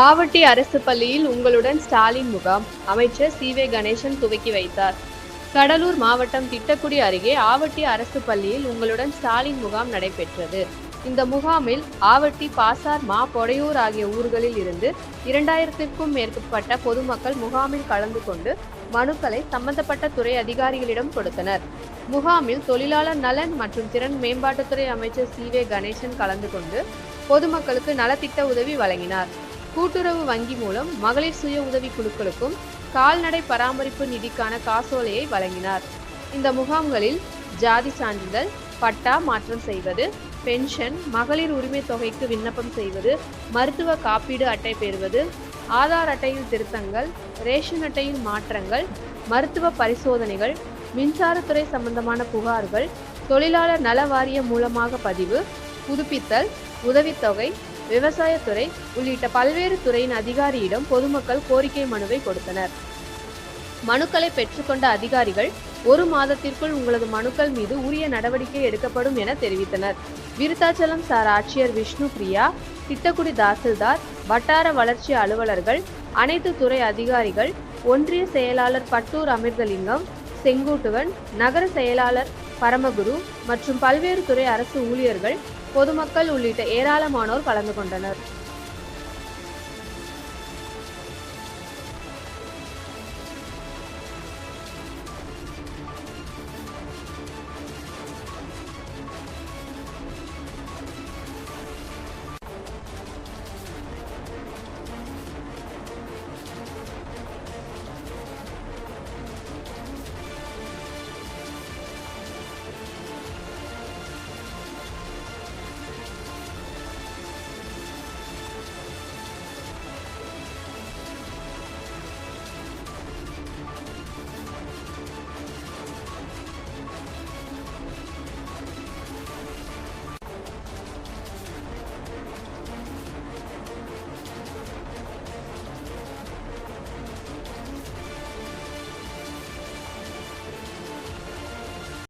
ஆவட்டி அரசு பள்ளியில் உங்களுடன் ஸ்டாலின் முகாம் அமைச்சர் சி.வே. கணேசன் துவக்கி வைத்தார். கடலூர் மாவட்டம் திட்டக்குடி அருகே ஆவட்டி அரசு பள்ளியில் உங்களுடன் ஸ்டாலின் முகாம் நடைபெற்றது. இந்த முகாமில் ஆவட்டி, பாசார், மா. பொடையூர் ஆகிய ஊர்களில் இருந்து 2000க்கும் மேற்பட்ட பொதுமக்கள் முகாமில் கலந்து கொண்டு மனுக்களை சம்பந்தப்பட்ட துறை அதிகாரிகளிடம் கொடுத்தனர். முகாமில் தொழிலாளர் நலன் மற்றும் திறன் மேம்பாட்டுத்துறை அமைச்சர் சி.வே. கணேசன் கலந்து கொண்டு பொதுமக்களுக்கு நலத்திட்ட உதவி வழங்கினார். கூட்டுறவு வங்கி மூலம் மகளிர் சுய உதவி குழுக்களுக்கும் கால்நடை பராமரிப்பு நிதிக்கான காசோலையை வழங்கினார். இந்த முகாம்களில் ஜாதி சான்றிதழ், பட்டா மாற்றம் செய்வது, பென்ஷன், மகளிர் உரிமை தொகைக்கு விண்ணப்பம் செய்வது, மருத்துவ காப்பீடு அட்டை பெறுவது, ஆதார் அட்டையில் திருத்தங்கள், ரேஷன் அட்டையில் மாற்றங்கள், மருத்துவ பரிசோதனைகள், மின்சாரத்துறை சம்பந்தமான புகார்கள், தொழிலாளர் நல வாரியம் மூலமாக பதிவு, புதுப்பித்தல், உதவித்தொகை, விவசாயத்துறை உள்ளிட்ட பல்வேறு துறையின் அதிகாரியிடம் பொதுமக்கள் கோரிக்கை மனுவை கொடுத்தனர். மனுக்களை பெற்றுக்கொண்ட அதிகாரிகள் 1 மாதத்திற்குள் உங்களது மனுக்கள் மீது உரிய நடவடிக்கை எடுக்கப்படும் என தெரிவித்தனர். விருத்தாச்சலம் சார் ஆட்சியர் விஷ்ணு பிரியா, திட்டக்குடி தாசில்தார், வட்டார வளர்ச்சி அலுவலர்கள், அனைத்து துறை அதிகாரிகள், ஒன்றிய செயலாளர் பட்டூர் அமிர்தலிங்கம், செங்குட்டுவன், நகர செயலாளர் பரமகுரு மற்றும் பல்வேறு துறை அரசு ஊழியர்கள், பொதுமக்கள் உள்ளிட்ட ஏராளமானோர் கலந்து கொண்டனர்.